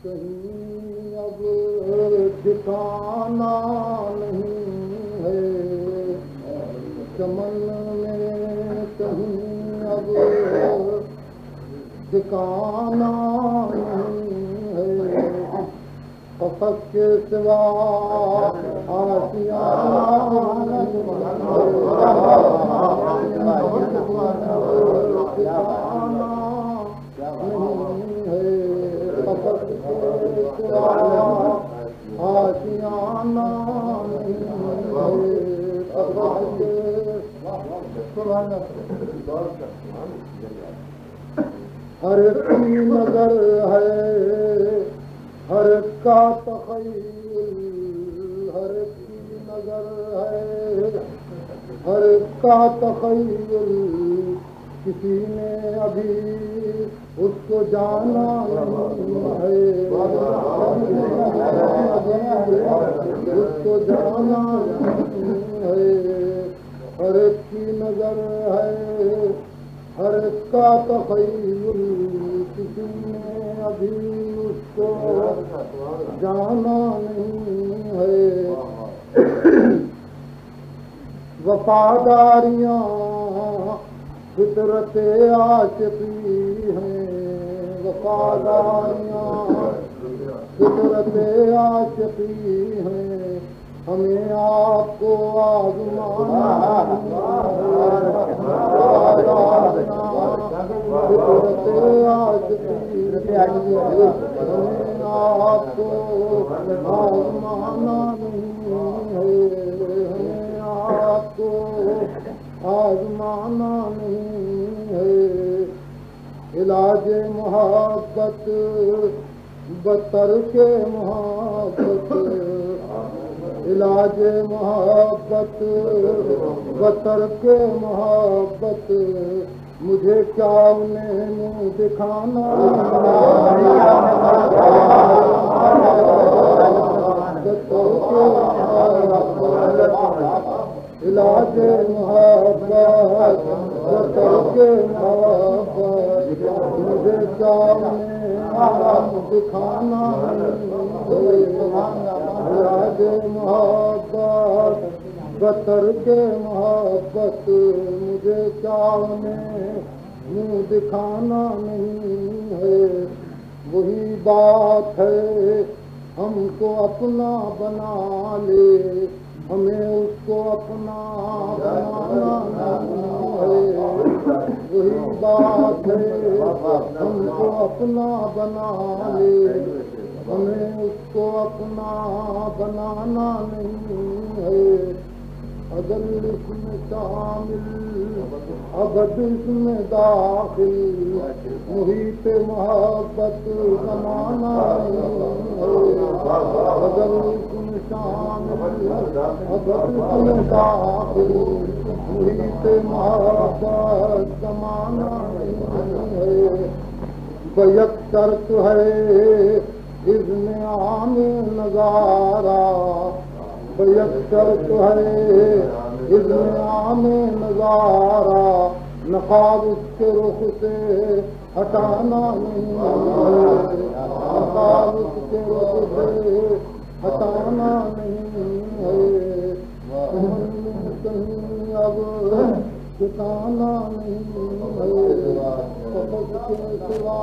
کہیں اب ٹھکانا نہیں ہے، چمن میں کہیں اب ٹھکانا نہیں ہے، قفس کے سوا آشیانہ نہیں ہے، قفس کے سوا آشیانہ نہیں ہے، قفس کے ہر ایک کی نظر ہے، ہر ایک کا تخیل، ہر ایک کی نظر ہے، ہر ایک کا تخیل، کسی نے ابھی اس کو جانا نہیں ہے، اس کو جانا نہیں ہے، ہر ایک کی نظر ہے، ہر ایک کا تخیل، کسی نے ابھی اس کو جانا نہیں ہے، وفاداریاں فطرت عاشقی ہیں، وفاداریاں فطرت عاشقی ہیں، ہمیں آپ کو آزمانا فطرت عاشقی ہمیں آپ کو آزمانا نہیں ہے، ہمیں آپ کو آزمانا نہیں ہے، علاج محبت بتر کے محبت، علاج محبت بتر کے محبت، مجھے کیا انہیں منہ دکھانا، علاج محبت بتر کے محبت، مجھے کیا انہیں دکھانا، علاج محبت بتر کے محبت، مجھے کیا انہیں منہ دکھانا نہیں ہے، وہی بات ہے ہم کو اپنا بنا لے، ہمیں اس کو اپنا بنانا نہیں ہے، وہی بات ہے ہم کو اپنا بنا لے، ہمیں اس کو اپنا بنانا نہیں ہے، اگر اس میں شامل ابد اس میں داخل، محیط محبت زمانہ نہیں ہے، اگر اس میں شامل ابد اس میں داخل، محیط محبت زمانہ نہیں ہے، بیک شرط ہے اذن عام نظارہ، بیک شرط ہے اذن عام نظارہ، نقاب اس کے رخ سے ہٹانا نہیں ہے، نقاب اس کے رخ سے ہٹانا نہیں ہے، کہیں اب ٹھکانا نہیں ہے، قفس کے سوا